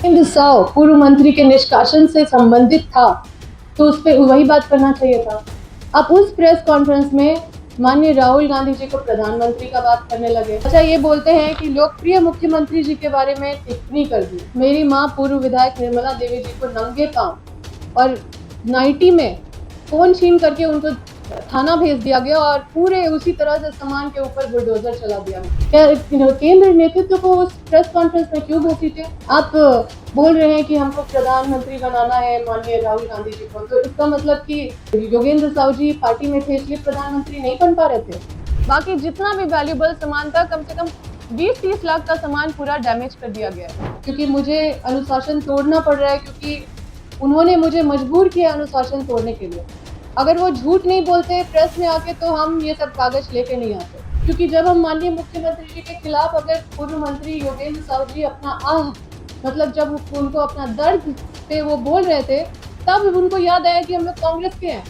साव पूर्व मंत्री के निष्कासन से संबंधित था तो उस पर वही बात करना चाहिए था। आप उस प्रेस कॉन्फ्रेंस में माननीय राहुल गांधी जी को प्रधानमंत्री का बात करने लगे। अच्छा, ये बोलते हैं कि लोकप्रिय मुख्यमंत्री जी के बारे में टिप्पणी कर दी। मेरी माँ पूर्व विधायक निर्मला देवी जी को नंगे पांव और नाइटी में फोन छीन करके उनको थाना भेज दिया गया और पूरे उसी तरह से सामान के ऊपर बुलडोजर चला दिया। केंद्र नेतृत्व को उस प्रेस कॉन्फ्रेंस में क्यों घसीटे? आप बोल रहे हैं कि हमको प्रधानमंत्री बनाना है माननीय राहुल गांधी जी को, तो इसका मतलब कि योगेंद्र साहु जी पार्टी में थे इसलिए प्रधानमंत्री नहीं बन पा रहे थे। बाकी जितना भी वैल्यूबल सामान था, कम से कम 20-30 लाख का सामान पूरा डैमेज कर दिया गया है, क्योंकि मुझे अनुशासन तोड़ना पड़ रहा है, क्योंकि उन्होंने मुझे मजबूर किया अनुशासन तोड़ने के लिए। अगर वो झूठ नहीं बोलते प्रेस में आके तो हम ये सब कागज लेके नहीं आते, क्योंकि जब हम माननीय मुख्यमंत्री जी के खिलाफ अगर पूर्व मंत्री योगेंद्र साहु जी अपना मतलब जब उनको अपना दर्द पे वो बोल रहे थे, तब उनको याद आया कि हम लोग कांग्रेस के हैं,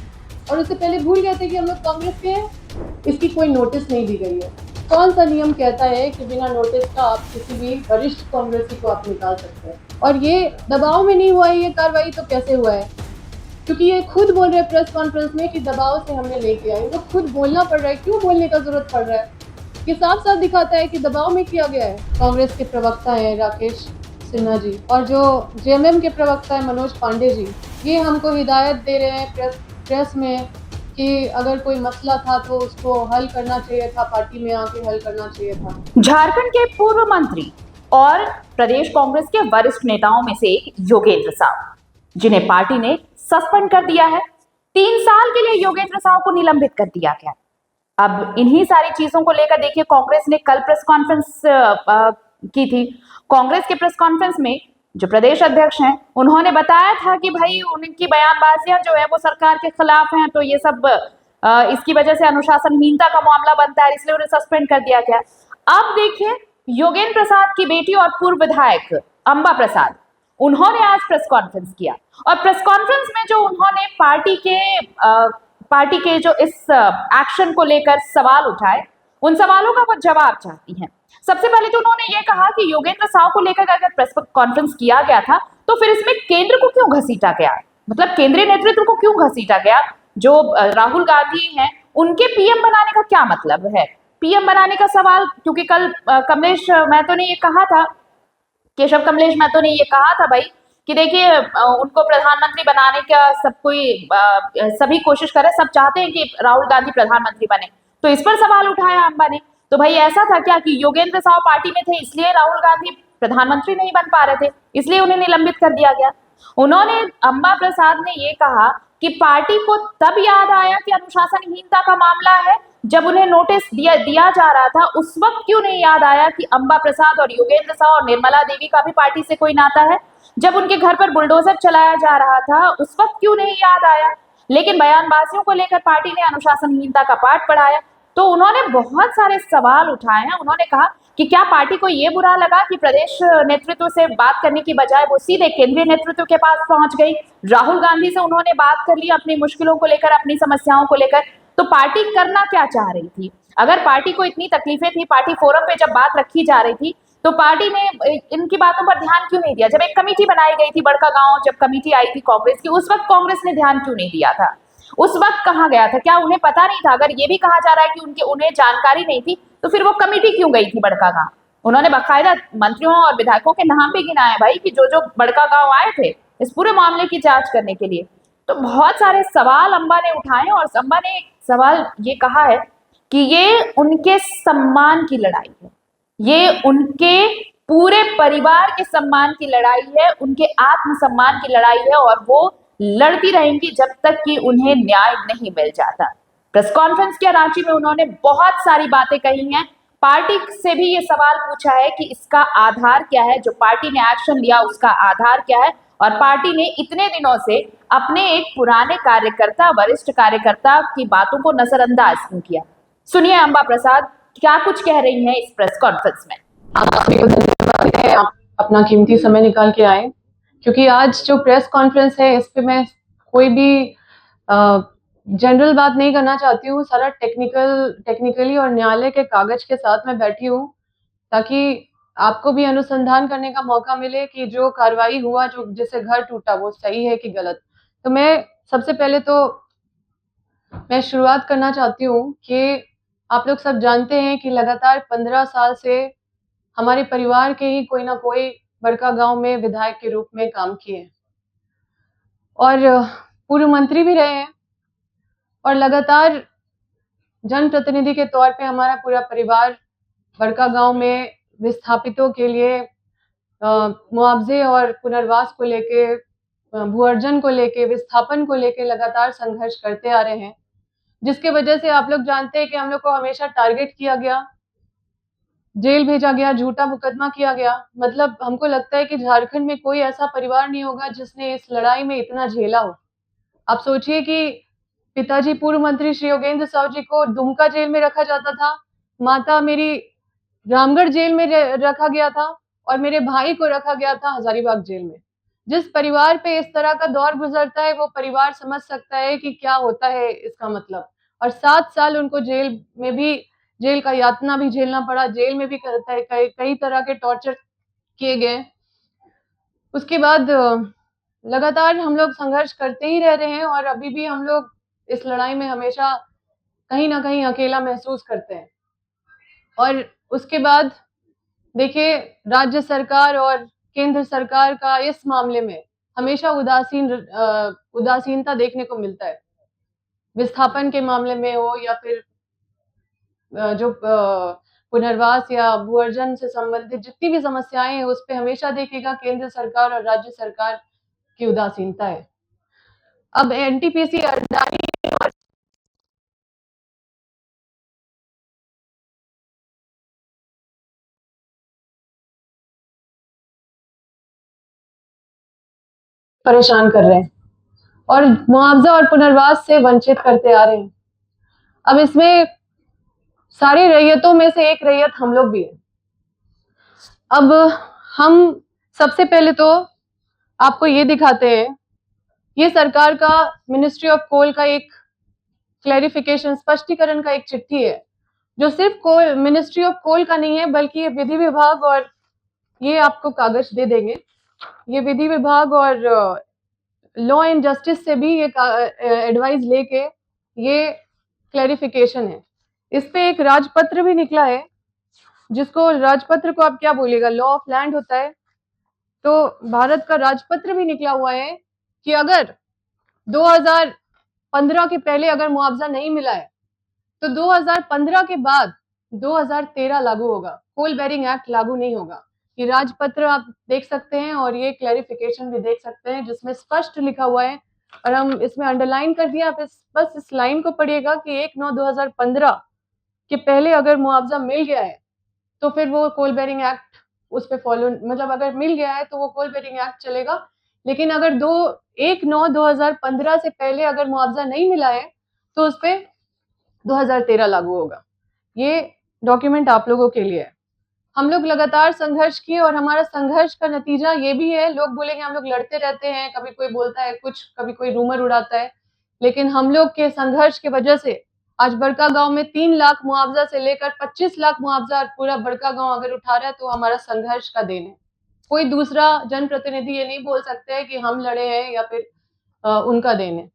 और उससे पहले भूल गए थे कि हम लोग कांग्रेस के हैं। इसकी कोई नोटिस नहीं दी गई है। कौन सा नियम कहता है कि बिना नोटिस का आप किसी भी वरिष्ठ कांग्रेसी को आप निकाल सकते हैं? और ये दबाव में नहीं हुआ है ये कार्रवाई, तो कैसे हुआ है? क्योंकि ये खुद बोल रहे हैं प्रेस कॉन्फ्रेंस में कि दबाव से हमने लेके आए। इनको खुद बोलना पड़ रहा है, क्यों बोलने का जरूरत पड़ रहा है? ये साफ साफ दिखाता है कि दबाव में किया गया है। कांग्रेस के प्रवक्ता हैं राकेश सिन्हा जी, और जो जेएमएम के प्रवक्ता है मनोज पांडे जी, ये हमको हिदायत दे रहे हैं प्रेस में कि अगर कोई मसला था तो उसको हल करना चाहिए था, पार्टी में आके हल करना चाहिए था। झारखंड के पूर्व मंत्री और प्रदेश कांग्रेस के वरिष्ठ नेताओं में से एक योगेंद्र साहु, जिन्हें पार्टी ने सस्पेंड कर दिया है। 3 साल के लिए योगेंद्र साहु को निलंबित कर दिया गया। अब इन्हीं सारी चीजों को लेकर देखिए, कांग्रेस ने कल प्रेस कॉन्फ्रेंस की थी। कांग्रेस के प्रेस कॉन्फ्रेंस में जो प्रदेश अध्यक्ष हैं, उन्होंने बताया था कि भाई उनकी बयानबाजियां जो है वो सरकार के खिलाफ हैं, तो ये सब इसकी वजह से अनुशासनहीनता का मामला बनता है, इसलिए उन्हें सस्पेंड कर दिया गया। अब देखिए, योगेंद्र प्रसाद की बेटी और पूर्व विधायक अंबा प्रसाद, उन्होंने आज प्रेस कॉन्फ्रेंस किया, और प्रेस कॉन्फ्रेंस में जो उन्होंने पार्टी के जो इस एक्शन को लेकर सवाल उठाए, उन सवालों का वो जवाब चाहती हैं। सबसे पहले तो उन्होंने ये कहा कि योगेंद्र साहु को लेकर अगर प्रेस कॉन्फ्रेंस किया गया था, तो फिर इसमें केंद्र को क्यों घसीटा गया? मतलब केंद्रीय नेतृत्व को क्यों घसीटा गया? जो राहुल गांधी हैं, उनके पीएम बनाने का क्या मतलब है? पीएम बनाने का सवाल, क्योंकि कल कमलेश महतो ने ये कहा था, केशव कमलेश महतो ने ये कहा था भाई कि देखिए उनको प्रधानमंत्री बनाने का सब कोई सभी कोशिश करे, सब चाहते हैं कि राहुल गांधी प्रधानमंत्री बने, तो इस पर सवाल उठाया अंबा ने। तो भाई ऐसा था क्या कि योगेंद्र साहु पार्टी में थे इसलिए राहुल गांधी प्रधानमंत्री नहीं बन पा रहे थे, इसलिए उन्हें निलंबित कर दिया गया? उन्होंने, अंबा प्रसाद ने ये कहा कि पार्टी को तब याद आया कि अनुशासनहीनता का मामला है जब उन्हें नोटिस दिया जा रहा था। उस वक्त क्यों नहीं याद आया कि अंबा प्रसाद और योगेंद्र साहु और निर्मला देवी का भी पार्टी से कोई नाता है? जब उनके घर पर बुलडोजर चलाया जा रहा था, उस वक्त क्यों नहीं याद आया? लेकिन बयानबाजियों को लेकर पार्टी ने अनुशासनहीनता का पाठ पढ़ाया। तो उन्होंने बहुत सारे सवाल उठाए हैं। उन्होंने कहा कि क्या पार्टी को यह बुरा लगा कि प्रदेश नेतृत्व से बात करने की बजाय वो सीधे केंद्रीय नेतृत्व के पास पहुंच गई? राहुल गांधी से उन्होंने बात कर ली अपनी मुश्किलों को लेकर, अपनी समस्याओं को लेकर। तो पार्टी करना क्या चाह रही थी? अगर पार्टी को इतनी तकलीफें थी, पार्टी फोरम पे जब बात रखी जा रही थी, तो पार्टी ने इनकी बातों पर ध्यान क्यों नहीं दिया? जब एक कमेटी बनाई गई थी बड़कागांव, जब कमेटी आई थी कांग्रेस की, उस वक्त कांग्रेस ने ध्यान क्यों नहीं दिया था? उस वक्त कहाँ गया था? क्या उन्हें पता नहीं था? अगर ये भी कहा जा रहा है कि उन्हें जानकारी नहीं थी, तो फिर वो कमेटी क्यों गई थी बड़कागांव? उन्होंने बाकायदा मंत्रियों और विधायकों के नाम भी गिनाए भाई कि जो बड़कागांव आए थे इस पूरे मामले की जांच करने के लिए। तो बहुत सारे सवाल अंबा ने उठाए, और अंबा ने एक सवाल ये कहा है कि ये उनके सम्मान की लड़ाई है, ये उनके पूरे परिवार के सम्मान की लड़ाई है, उनके आत्मसम्मान की लड़ाई है, और वो लड़ती रहेंगी जब तक कि उन्हें न्याय नहीं मिल जाता। प्रेस कॉन्फ्रेंस के रांची में उन्होंने बहुत सारी बातें कही हैं। पार्टी से भी ये सवाल पूछा है कि इसका आधार क्या है, जो पार्टी ने एक्शन लिया उसका आधार क्या है, और पार्टी ने इतने दिनों से अपने एक पुराने कार्यकर्ता, वरिष्ठ कार्यकर्ता की बातों को नजरअंदाज क्यों किया? सुनिए अंबा प्रसाद क्या कुछ कह रही हैं इस प्रेस कॉन्फ्रेंस में। आप अपना कीमती समय निकाल के आए, क्योंकि आज जो प्रेस कॉन्फ्रेंस है इस पे मैं कोई भी जनरल बात नहीं करना चाहती हूँ। सारा टेक्निकली और न्यायालय के कागज के साथ मैं बैठी हूँ, ताकि आपको भी अनुसंधान करने का मौका मिले कि जो कार्रवाई हुआ, जो जिससे घर टूटा, वो सही है कि गलत। तो मैं सबसे पहले तो मैं शुरुआत करना चाहती हूँ कि आप लोग सब जानते हैं कि लगातार 15 साल से हमारे परिवार के ही कोई ना कोई बड़कागांव में विधायक के रूप में काम किए और पूर्व मंत्री भी रहे हैं और लगातार जनप्रतिनिधि के तौर पे हमारा पूरा परिवार बड़कागांव में विस्थापितों के लिए मुआवजे और पुनर्वास को लेके, भू अर्जन को लेके, विस्थापन को लेके लगातार संघर्ष करते आ रहे हैं, जिसके वजह से आप लोग जानते हैं कि हम लोग को हमेशा टारगेट किया गया, जेल भेजा गया, झूठा मुकदमा किया गया। मतलब हमको लगता है कि झारखंड में कोई ऐसा परिवार नहीं होगा जिसने इस लड़ाई में इतना झेला हो। आप सोचिए कि पिताजी पूर्व मंत्री श्री योगेंद्र साहु जी को दुमका जेल में रखा जाता था, माता मेरी रामगढ़ जेल में रखा गया था और मेरे भाई को रखा गया था हजारीबाग जेल में। जिस परिवार पे इस तरह का दौर गुजरता है वो परिवार समझ सकता है कि क्या होता है इसका मतलब। और 7 साल उनको जेल में भी, जेल का यातना भी झेलना पड़ा, जेल में भी कई तरह के टॉर्चर किए गए। उसके बाद लगातार हम लोग संघर्ष करते ही रह रहे हैं और अभी भी हम लोग इस लड़ाई में हमेशा कहीं ना कहीं अकेला महसूस करते हैं। और उसके बाद देखिए, राज्य सरकार और केंद्र सरकार का इस मामले में हमेशा उदासीनता देखने को मिलता है। विस्थापन के मामले में हो या फिर जो पुनर्वास या भू अर्जन से संबंधित जितनी भी समस्याएं हैं, उस पे हमेशा देखिएगा केंद्र सरकार और राज्य सरकार की उदासीनता है। अब एनटीपीसी अडानी और परेशान कर रहे हैं और मुआवजा और पुनर्वास से वंचित करते आ रहे हैं। अब इसमें सारी रैयतों में से एक रैयत हम लोग भी हैं। अब हम सबसे पहले तो आपको ये दिखाते हैं, ये सरकार का मिनिस्ट्री ऑफ कोल का एक क्लैरिफिकेशन, स्पष्टीकरण का एक चिट्ठी है, जो सिर्फ कोल, मिनिस्ट्री ऑफ कोल का नहीं है, बल्कि ये विधि विभाग, और ये आपको कागज दे देंगे, ये विधि विभाग और लॉ एंड जस्टिस से भी ये एडवाइस लेके ये क्लैरिफिकेशन है। इस पे एक राजपत्र भी निकला है, जिसको, राजपत्र को आप क्या बोलिएगा, लॉ ऑफ लैंड होता है। तो भारत का राजपत्र भी निकला हुआ है कि अगर 2015 के पहले अगर मुआवजा नहीं मिला है तो 2015 के बाद 2013 लागू होगा, कोल बेरिंग एक्ट लागू नहीं होगा। ये राजपत्र आप देख सकते हैं और ये क्लैरिफिकेशन भी देख सकते हैं, जिसमें स्पष्ट लिखा हुआ है और हम इसमें अंडरलाइन कर दिया। आप बस इस लाइन को पढ़िएगा कि 1/9/2015 के पहले अगर मुआवजा मिल गया है तो फिर वो कोल बेरिंग एक्ट उस पर फॉलो, मतलब अगर मिल गया है तो वो कोल बेरिंग एक्ट चलेगा। लेकिन अगर 1/9/2015 से पहले अगर मुआवजा नहीं मिला है तो उस पर 2013 लागू होगा। ये डॉक्यूमेंट आप लोगों के लिए है। हम लोग लगातार संघर्ष किए और हमारा संघर्ष का नतीजा ये भी है, लोग बोलेंगे हम लोग लड़ते रहते हैं, कभी कोई बोलता है कुछ, कभी कोई रूमर उड़ाता है, लेकिन हम लोग के संघर्ष की वजह से आज बड़कागांव में 3 लाख मुआवजा से लेकर 25 लाख मुआवजा पूरा बड़कागांव अगर उठा रहा है तो हमारा संघर्ष का देन है। कोई दूसरा जनप्रतिनिधि ये नहीं बोल सकते हैं कि हम लड़े हैं या फिर उनका देन है।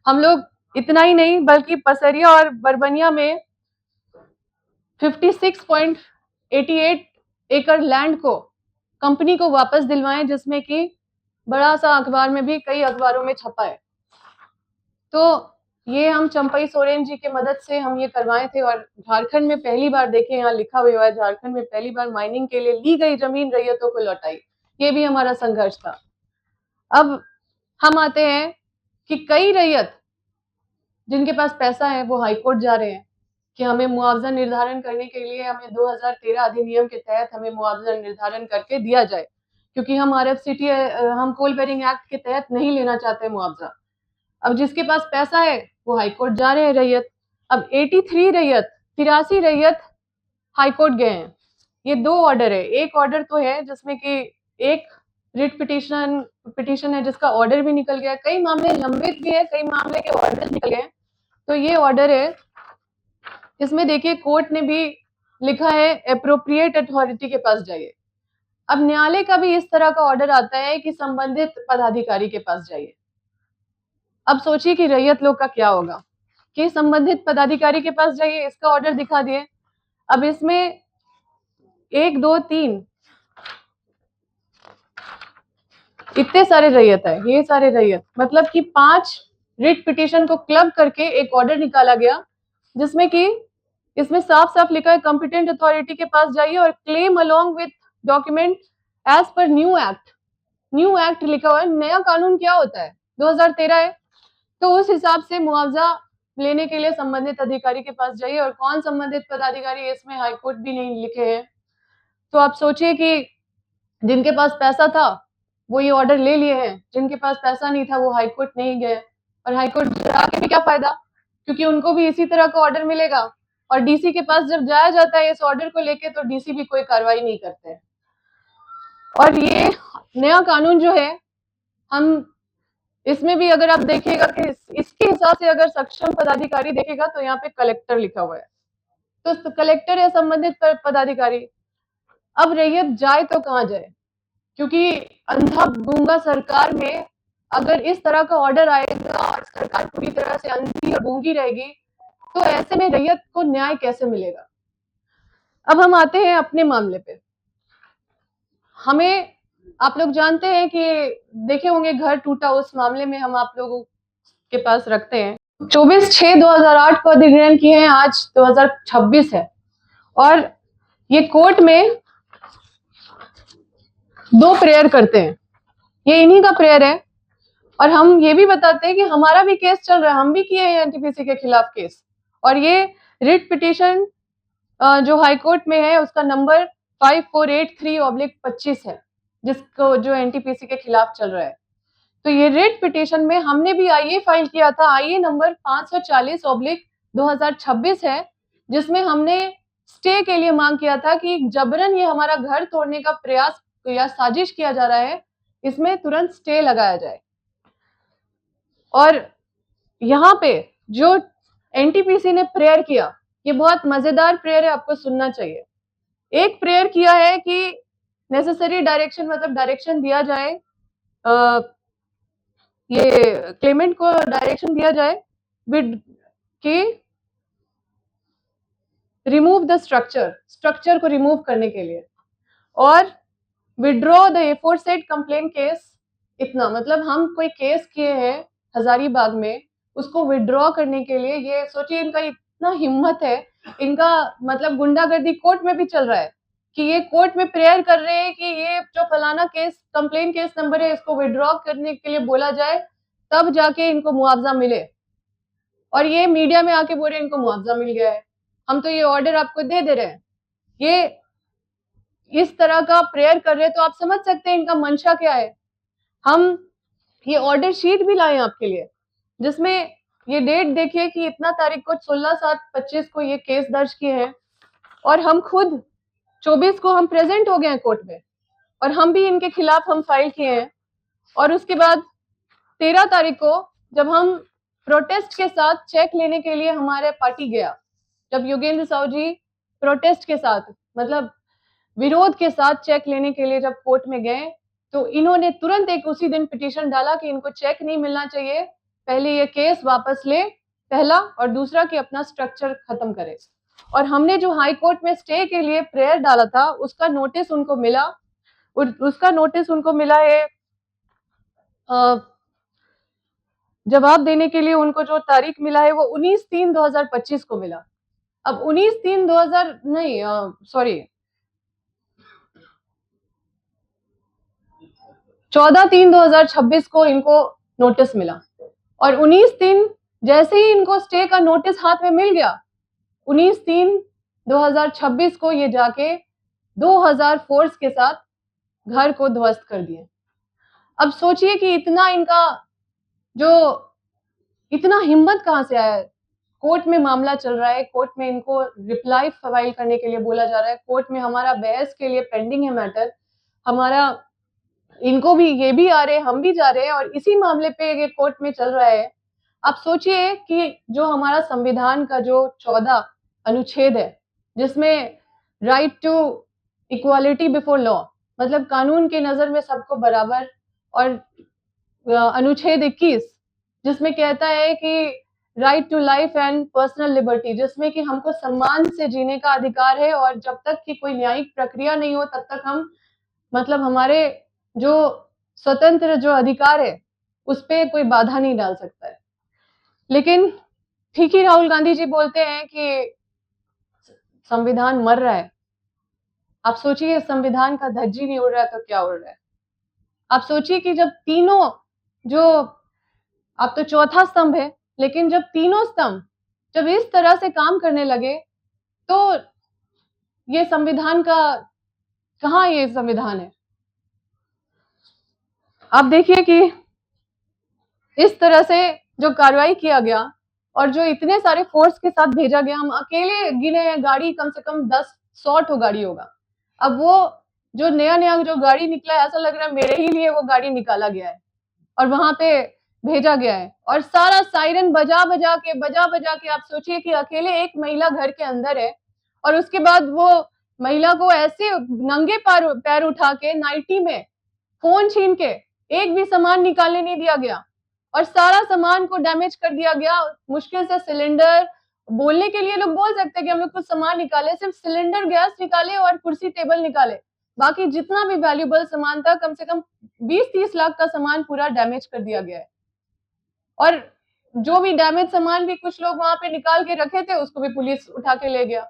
हम लोग इतना ही नहीं बल्कि पसरिया और बरबनिया में 56.88 एकड़ लैंड को कंपनी को वापस दिलवाएं, जिसमें कि बड़ा सा अखबार में भी, कई अखबारों में छपा है। तो ये हम चंपई सोरेन जी के मदद से हम ये करवाए थे और झारखंड में पहली बार, देखें यहाँ लिखा हुआ है, झारखंड में पहली बार माइनिंग के लिए ली गई जमीन रैयतों को लौटाई। ये भी हमारा संघर्ष था। अब हम आते हैं कि कई रैयत जिनके पास पैसा है वो हाईकोर्ट जा रहे हैं कि हमें मुआवजा निर्धारण करने के लिए हमें 2013 अधिनियम के तहत हमें मुआवजा निर्धारण करके दिया जाए, क्योंकि हम RFCT, हम कोल बेरिंग एक्ट के तहत नहीं लेना चाहते मुआवजा। अब जिसके पास पैसा है वो हाईकोर्ट जा रहे हैं रैयत। अब 83 रैयत, 83 रैयत हाईकोर्ट गए हैं। ये 2 ऑर्डर है, एक ऑर्डर तो है जिसमें कि एक रिट पिटीशन है जिसका ऑर्डर भी निकल गया, कई मामले लंबित भी है, कई मामले के ऑर्डर निकल गए। तो ये ऑर्डर है, इसमें देखिए कोर्ट ने भी लिखा है एप्रोप्रिएट अथॉरिटी के पास जाइए। अब न्यायालय का भी इस तरह का ऑर्डर आता है कि संबंधित पदाधिकारी के पास जाइए। अब सोचिए कि रैयत लोग का क्या होगा कि संबंधित पदाधिकारी के पास जाइए, इसका ऑर्डर दिखा दिए। अब इसमें 1 2 3 इतने सारे रैयत है, ये सारे रैयत मतलब कि 5 रिट पिटीशन को क्लब करके एक ऑर्डर निकाला गया, जिसमें कि इसमें साफ साफ लिखा है कॉम्पिटेंट अथॉरिटी के पास जाइए और claim along with document as per new act. New act लिखा हुआ है, नया कानून क्या होता है, 2013 है, तो उस हिसाब से मुआवजा लेने के लिए संबंधित अधिकारी के पास जाइए। और कौन संबंधित पदाधिकारी, इसमें हाईकोर्ट भी नहीं लिखे हैं। तो आप सोचिए कि जिनके पास पैसा था वो ये ऑर्डर ले लिए हैं, जिनके पास पैसा नहीं था वो हाईकोर्ट नहीं गए, और हाईकोर्ट जाके भी क्या फायदा, क्योंकि उनको भी इसी तरह का ऑर्डर मिलेगा। और डीसी के पास जब जाया जाता है इस ऑर्डर को लेके तो डीसी भी कोई कार्रवाई नहीं करते हैं। और ये नया कानून जो है, हम इसमें भी अगर आप देखिएगा कि इसके हिसाब से अगर सक्षम पदाधिकारी देखेगा तो यहाँ पे कलेक्टर लिखा हुआ है, तो कलेक्टर है संबंधित पदाधिकारी। अब रैयत जाए तो कहाँ जाए, क्योंकि अंधा गूंगा सरकार में अगर इस तरह का ऑर्डर आएगा और सरकार पूरी तरह से अंधी और गूंगी रहेगी तो ऐसे में रैयत को न्याय कैसे मिलेगा। अब हम आते हैं अपने मामले पे। हमें, आप लोग जानते हैं कि देखे होंगे घर टूटा, उस मामले में हम आप लोगों के पास रखते हैं। 24/6/2008 को अधिग्रहण किए हैं, आज 2026 है और ये कोर्ट में 2 प्रेयर करते हैं, ये इन्हीं का प्रेयर है। और हम ये भी बताते हैं कि हमारा भी केस चल रहा है, हम भी किए हैं एनटीपीसी के खिलाफ केस, और ये रिट पिटीशन जो हाई कोर्ट में है उसका नंबर 5483/25 है, जिसको जो एनटीपीसी के खिलाफ चल रहा है। तो ये रिट पिटीशन में हमने भी आईए फाइल किया था, आईए नंबर 540/2026 है, जिसमें हमने स्टे के लिए मांग किया था कि जबरन ये हमारा घर तोड़ने का प्रयास या साजिश किया जा रहा है, इसमें तुरंत स्टे लगाया जाए। और यहाँ पे जो एनटीपीसी ने प्रेयर किया, ये बहुत मजेदार प्रेयर है, आपको सुनना चाहिए। एक प्रेयर किया है कि नेसेसरी डायरेक्शन, मतलब डायरेक्शन दिया जाए, ये क्लेमेंट को डायरेक्शन दिया जाए विद कि रिमूव द स्ट्रक्चर को रिमूव करने के लिए, और विड्रॉ द एफोरसेड कंप्लेंट केस। इतना मतलब हम कोई केस किए हैं हजारीबाग में, उसको विड्रॉ करने के लिए, ये सोचिए इनका इतना हिम्मत है, इनका मतलब गुंडागर्दी कोर्ट में भी चल रहा है कि ये कोर्ट में प्रेयर कर रहे हैं कि ये जो फलाना केस कंप्लेंट केस नंबर है इसको विड्रॉ करने के लिए बोला जाए, तब जाके इनको मुआवजा मिले। और ये मीडिया में आके बोल रहे इनको मुआवजा मिल गया है, हम तो ये ऑर्डर आपको दे रहे हैं। ये इस तरह का प्रेयर कर रहे हैं, तो आप समझ सकते हैं इनका मंशा क्या है। हम ये ऑर्डर शीट भी लाए आपके लिए, जिसमें ये डेट देखिए कि इतना तारीख को 16/7/25 को ये केस दर्ज किए हैं, और हम खुद 24 को हम प्रेजेंट हो गए हैं कोर्ट में, और हम भी इनके खिलाफ हम फाइल किए हैं। और उसके बाद 13 तारीख को जब हम प्रोटेस्ट के साथ चेक लेने के लिए हमारे पार्टी गया, जब योगेंद्र साहू जी प्रोटेस्ट के साथ मतलब विरोध के साथ चेक लेने के लिए जब कोर्ट में गए, तो इन्होंने तुरंत एक उसी दिन पिटीशन डाला कि इनको चेक नहीं मिलना चाहिए, पहले ये केस वापस ले, पहला, और दूसरा कि अपना स्ट्रक्चर खत्म करे। और हमने जो हाई कोर्ट में स्टे के लिए प्रेयर डाला था उसका नोटिस उनको मिला, उसका नोटिस उनको मिला है, जवाब देने के लिए उनको जो तारीख मिला है वो 19/3/2025 को मिला। अब 19/3/2000 नहीं, सॉरी 14/3/2026 को इनको नोटिस मिला, और 19/3 जैसे ही इनको स्टे का नोटिस हाथ में मिल गया, 19/3/2026 को ये जाके 2000 फोर्स के साथ घर को ध्वस्त कर दिए। अब सोचिए कि इतना इनका जो इतना हिम्मत कहाँ से आया है। कोर्ट में मामला चल रहा है, कोर्ट में इनको रिप्लाई फाइल करने के लिए बोला जा रहा है, कोर्ट में हमारा बहस के लिए पेंडिंग है मैटर, हमारा इनको भी, ये भी आ रहे हैं, हम भी जा रहे हैं, और इसी मामले पे ये कोर्ट में चल रहा है। आप सोचिए कि जो हमारा संविधान का जो 14 अनुच्छेद है, जिसमें right to equality before law, मतलब कानून की नजर में सबको बराबर, और अनुच्छेद 21 जिसमें कहता है कि right to life and personal liberty, जिसमें कि हमको सम्मान से जीने का अधिकार है, और जब तक कि कोई न्यायिक प्रक्रिया नहीं हो तब तक हम मतलब हमारे जो स्वतंत्र जो अधिकार है उस पर कोई बाधा नहीं डाल सकता है। लेकिन ठीक ही राहुल गांधी जी बोलते हैं कि संविधान मर रहा है। आप सोचिए, संविधान का धज्जी नहीं उड़ रहा है तो क्या उड़ रहा है? आप सोचिए कि जब तीनों जो, अब तो चौथा स्तंभ है, लेकिन जब तीनों स्तंभ जब इस तरह से काम करने लगे तो ये संविधान का कहाँ ये संविधान है? आप देखिए कि इस तरह से जो कार्रवाई किया गया और जो इतने सारे फोर्स के साथ भेजा गया, हम अकेले गिने हैं गाड़ी कम से कम 10-100 ठो गाड़ी होगा। अब वो जो नया जो गाड़ी निकला है, ऐसा लग रहा है मेरे ही लिए वो गाड़ी निकाला गया है और वहां पे भेजा गया है, और सारा सायरन बजा बजा के आप सोचिए कि अकेले एक महिला घर के अंदर है, और उसके बाद वो महिला को ऐसे नंगे पैर उठा के नाइटी में फोन छीन के एक भी सामान निकालने नहीं दिया गया, और सारा सामान को डैमेज कर दिया गया। मुश्किल से सिलेंडर, बोलने के लिए लोग बोल सकते हैं कि हम लोग कुछ सामान निकाले, सिर्फ सिलेंडर गैस निकाले और कुर्सी टेबल निकाले, बाकी जितना भी वैल्यूबल सामान था कम से कम 20-30 लाख का सामान पूरा डैमेज कर दिया गया है। और जो भी डैमेज सामान भी कुछ लोग वहां पे निकाल के रखे थे उसको भी पुलिस उठा के ले गया।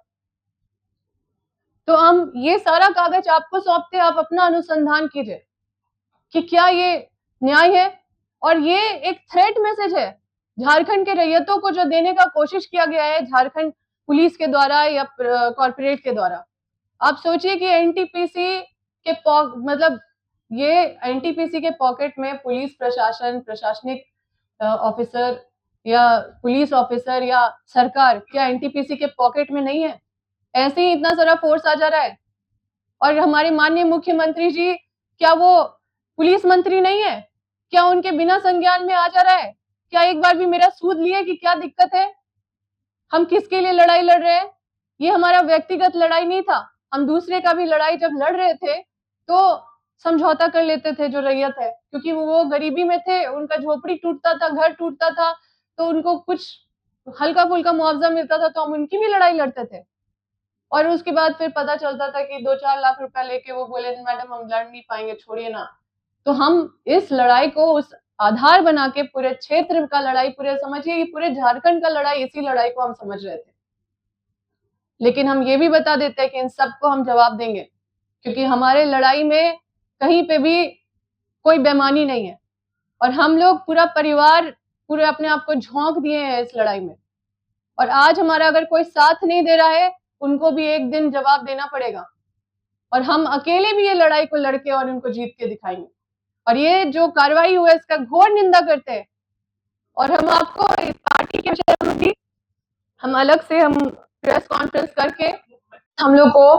तो हम ये सारा कागज आपको सौंपते, आप अपना अनुसंधान कीजिए कि क्या ये न्याय है। और ये एक थ्रेट मैसेज है झारखंड के रैयतों को जो देने का कोशिश किया गया है झारखंड पुलिस के द्वारा या कॉर्पोरेट के द्वारा। आप सोचिए कि एनटीपीसी के मतलब ये एनटीपीसी के पॉकेट में पुलिस प्रशासन, प्रशासनिक ऑफिसर या पुलिस ऑफिसर या सरकार, क्या एनटीपीसी के पॉकेट में नहीं है? ऐसे ही इतना सारा फोर्स आ जा रहा है। और हमारे माननीय मुख्यमंत्री जी, क्या वो पुलिस मंत्री नहीं है? क्या उनके बिना संज्ञान में आ जा रहा है? क्या एक बार भी मेरा सूद लिए कि क्या दिक्कत है? हम किसके लिए लड़ाई लड़ रहे हैं? ये हमारा व्यक्तिगत लड़ाई नहीं था। हम दूसरे का भी लड़ाई जब लड़ रहे थे तो समझौता कर लेते थे जो रैयत है, क्योंकि वो गरीबी में थे, उनका झोपड़ी टूटता था, घर टूटता था, तो उनको कुछ हल्का फुल्का मुआवजा मिलता था तो हम उनकी भी लड़ाई लड़ते थे। और उसके बाद फिर पता चलता था कि 2-4 लाख रुपया लेके वो बोले मैडम हम लड़ नहीं पाएंगे, छोड़िए ना। तो हम इस लड़ाई को उस आधार बना के पूरे क्षेत्र का लड़ाई, पूरे समझिए कि पूरे झारखंड का लड़ाई, इसी लड़ाई को हम समझ रहे थे। लेकिन हम ये भी बता देते हैं कि इन सबको हम जवाब देंगे, क्योंकि हमारे लड़ाई में कहीं पे भी कोई बेईमानी नहीं है, और हम लोग पूरा परिवार पूरे अपने आप को झोंक दिए हैं इस लड़ाई में। और आज हमारा अगर कोई साथ नहीं दे रहा है, उनको भी एक दिन जवाब देना पड़ेगा, और हम अकेले भी ये लड़ाई को लड़के और उनको जीत के दिखाएंगे। और ये जो कार्रवाई हुआ है इसका घोर निंदा करते हैं, और हम आपको इस पार्टी के विषय में भी हम अलग से हम प्रेस कॉन्फ्रेंस करके हम लोग को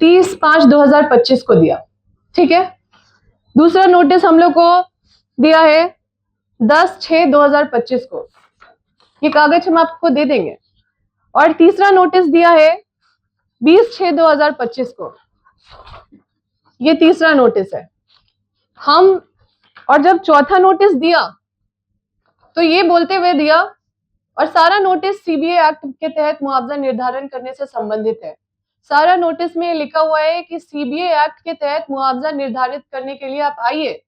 30/5/2025 को दिया, ठीक है। दूसरा नोटिस हम लोग को दिया है 10/6/2025 को, ये कागज हम आपको दे देंगे। और तीसरा नोटिस दिया है 20/6/2025 को, ये तीसरा नोटिस है हम। और जब चौथा नोटिस दिया तो ये बोलते हुए दिया, और सारा नोटिस सीबीए एक्ट के तहत मुआवजा निर्धारण करने से संबंधित है। सारा नोटिस में लिखा हुआ है कि सीबीए एक्ट के तहत मुआवजा निर्धारित करने के लिए आप आइए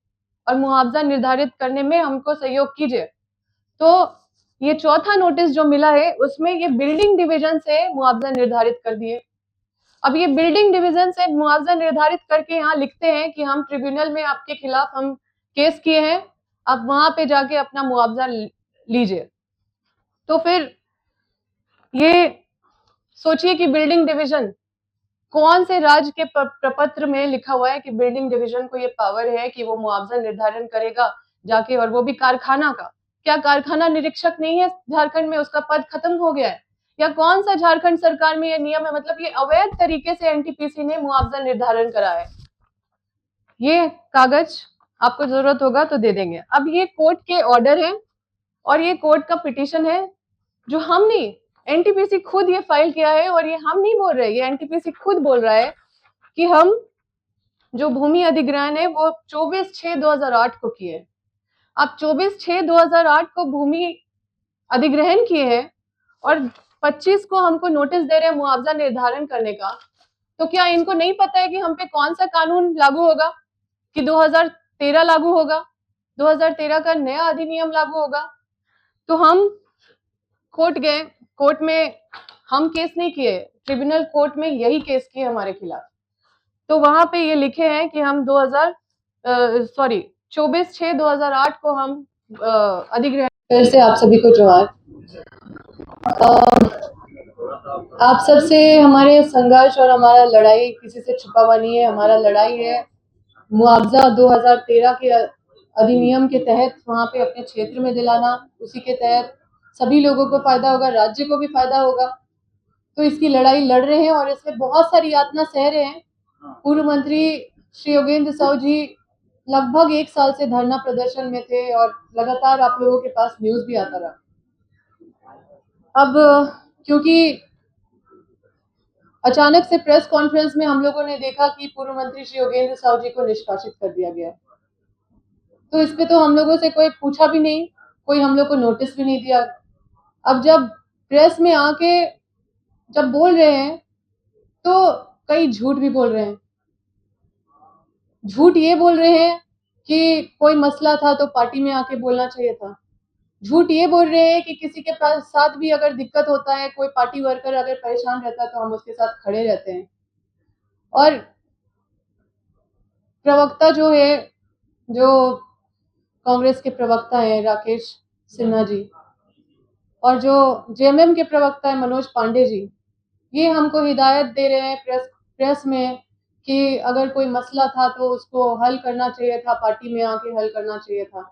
और मुआवजा निर्धारित करने में हमको सहयोग कीजिए। तो ये चौथा नोटिस जो मिला है उसमें ये बिल्डिंग डिवीजन से मुआवजा निर्धारित कर दिए। अब ये बिल्डिंग डिवीजन से मुआवजा निर्धारित करके यहाँ लिखते हैं कि हम ट्रिब्यूनल में आपके खिलाफ हम केस किए हैं, आप वहां पे जाके अपना मुआवजा लीजिए। तो फिर ये सोचिए कि बिल्डिंग डिवीजन कौन से राज्य के प्रपत्र में लिखा हुआ है कि बिल्डिंग डिवीजन को ये पावर है कि वो मुआवजा निर्धारण करेगा जाके, और वो भी कारखाना का। क्या कारखाना निरीक्षक नहीं है झारखंड में? उसका पद खत्म हो गया है? या कौन सा झारखंड सरकार में ये नियम है? मतलब ये अवैध तरीके से एनटीपीसी ने मुआवजा निर्धारण करा है। ये कागज आपको जरूरत होगा तो दे देंगे। अब ये कोर्ट के ऑर्डर है और ये कोर्ट का पिटीशन है जो हम नहीं, एनटीपीसी खुद ये फाइल किया है, और ये हम नहीं बोल रहे, ये एनटीपीसी खुद बोल रहा है कि हम जो भूमि अधिग्रहण है वो 24/6/2008 को किए। आप 24/6/2008 को भूमि अधिग्रहण किए हैं और 25 को हमको नोटिस दे रहे हैं मुआवजा निर्धारण करने का। तो क्या इनको नहीं पता है कि हम पे कौन सा कानून लागू होगा, कि 2013 लागू होगा, 2013 का नया अधिनियम लागू होगा। तो हम कोर्ट गए, कोर्ट में हम केस नहीं किए, ट्रिब्यूनल कोर्ट में यही केस किए हमारे खिलाफ। तो वहां पे ये लिखे हैं कि हम 24/6/2008 को हम अधिग्रहण। फिर से आप सभी को जोहार। आप सबसे हमारे संघर्ष और हमारा लड़ाई किसी से छुपा हुआ नहीं है। हमारा लड़ाई है मुआवजा 2013 के अधिनियम के तहत वहां पे अपने क्षेत्र में दिलाना। उसी के तहत सभी लोगों को फायदा होगा, राज्य को भी फायदा होगा। तो इसकी लड़ाई लड़ रहे हैं और इसमें बहुत सारी यातना सह रहे हैं। पूर्व मंत्री श्री योगेंद्र साहु जी लगभग 1 साल से धरना प्रदर्शन में थे और लगातार आप लोगों के पास न्यूज भी आता रहा। अब क्योंकि अचानक से प्रेस कॉन्फ्रेंस में हम लोगों ने देखा कि पूर्व मंत्री श्री योगेंद्र साहु जी को निष्कासित कर दिया गया है, तो इस पे तो हम लोगों से कोई पूछा भी नहीं, कोई हम लोग को नोटिस भी नहीं दिया। अब जब प्रेस में आके जब बोल रहे हैं तो कई झूठ भी बोल रहे हैं। झूठ ये बोल रहे हैं कि कोई मसला था तो पार्टी में आके बोलना चाहिए था। झूठ ये बोल रहे हैं कि किसी के पास साथ भी अगर दिक्कत होता है, कोई पार्टी वर्कर अगर परेशान रहता है तो हम उसके साथ खड़े रहते हैं। और प्रवक्ता जो है, जो कांग्रेस के प्रवक्ता हैं राकेश सिन्हा जी, और जो जेएमएम के प्रवक्ता है मनोज पांडे जी, ये हमको हिदायत दे रहे हैं प्रेस में कि अगर कोई मसला था तो उसको हल करना चाहिए था, पार्टी में आके हल करना चाहिए था।